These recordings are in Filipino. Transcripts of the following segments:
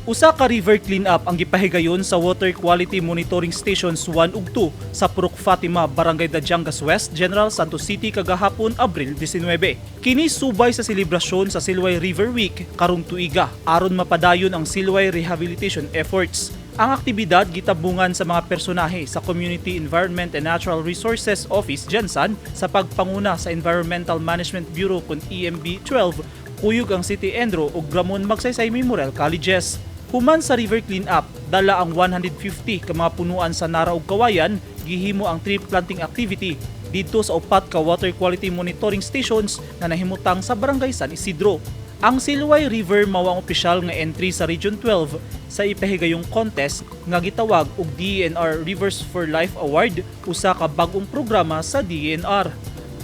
Usa ka river cleanup ang gipahigayon sa Water Quality Monitoring Stations 1 ug 2 sa Purok Fatima, Barangay Dajangas West, General Santos City kagahapon Abril 19. Kini subay sa selebrasyon sa Silway River Week karong tuiga aron mapadayon ang Silway rehabilitation efforts. Ang aktibidad gitabungan sa mga personahe sa Community Environment and Natural Resources Office Gensan sa pagpanguna sa Environmental Management Bureau kun EMB 12, kuyog ang City Endro ug Gramon Magsaysay Memorial Colleges. Human sa river cleanup, dala ang 150 ka mga punuan sa Nara ug Kawayan, gihimo ang tree planting activity didto sa upat ka water quality monitoring stations na nahimutang sa Barangay San Isidro. Ang Silway River mao ang opisyal nga entry sa Region 12 sa ipahigayong contest nga gitawag og DENR Rivers for Life Award, usa ka bag-ong programa sa DENR.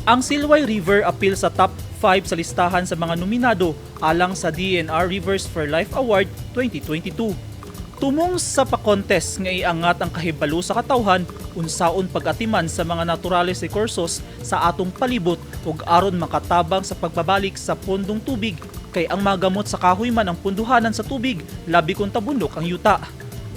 Ang Silway River apil sa top 5 sa listahan sa mga nominado alang sa DENR Rivers for Life Award 2022. Tumong sa pa-contest nga iangat ang kahibalo sa katawhan, unsaon pag-atiman sa mga naturales recursos sa atong palibot ug aron makatabang sa pagbabalik sa pondong tubig kay ang magamot sa kahoy man ang punduhanan sa tubig, labi kung tabundok ang yuta.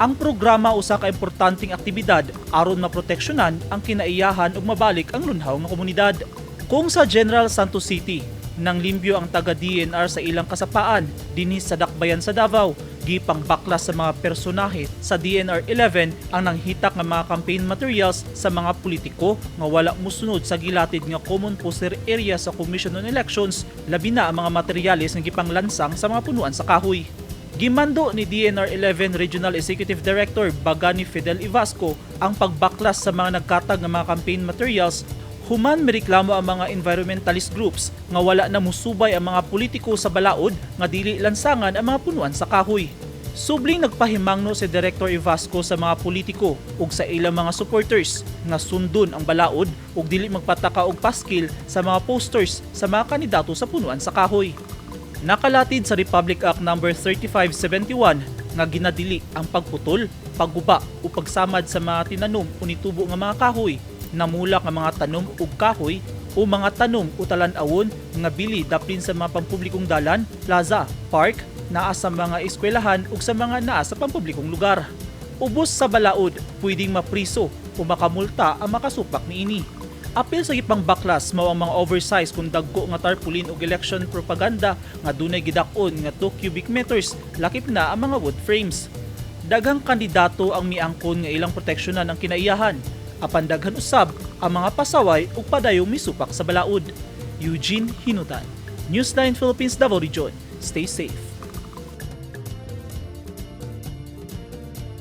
Ang programa usa ka importanteng aktibidad aron maproteksyonan ang kinaiyahan ug mabalik ang lunhaw nga komunidad. Kung sa General Santos City, nang limpyo ang taga-DENR sa ilang kasapaan dinhi sa Dakbayan sa Davao, gipang baklas sa mga personahe sa DENR 11 ang nanghitak nga mga campaign materials sa mga politiko nga wala musunod sa gilatid nga common poster area sa Commission on Elections, labi na ang mga materyales nga gipanglansang sa mga punuan sa kahoy. Gimando ni DENR 11 Regional Executive Director Bagani Fidel Ivasco ang pagbaklas sa mga nagkatag nga mga campaign materials. Human mireklamo ang mga environmentalist groups nga wala na musubay ang mga politiko sa balaod nga dili lansangan ang mga punuan sa kahoy. Subling nagpahimangno si Director Ivasco sa mga politiko ug sa ilang mga supporters nga sundon ang balaod ug dili magpataka og paskil sa mga posters sa mga kandidato sa punuan sa kahoy. Nakalatid sa Republic Act No. 3571 nga ginadili ang pagputol, pagguba o pagsamad sa mga tinanom o nitubo nga mga kahoy, namulak nga mga tanom ug kahoy o mga tanom o talan-awon nga bili daplin sa mga pampublikong dalan, plaza, park, naa sa mga eskwelahan ug sa mga naa sa pampublikong lugar. Ubos sa balaod, pwedeng mapriso o makamulta ang makasupak niini. Apil sa gipang baklas mao ang mga oversize kung dagko nga tarpaulin ug election propaganda nga dunay gidak-on nga 2 cubic meters, lakip na ang mga wood frames. Daghang kandidato ang miangkon nga ilang proteksyonan ang kinaiyahan. Apan daghan usab ang mga pasaway ug padayong misupak sa balaod. Eugene Hinutan, Newsline Philippines, Davao Region. Stay safe.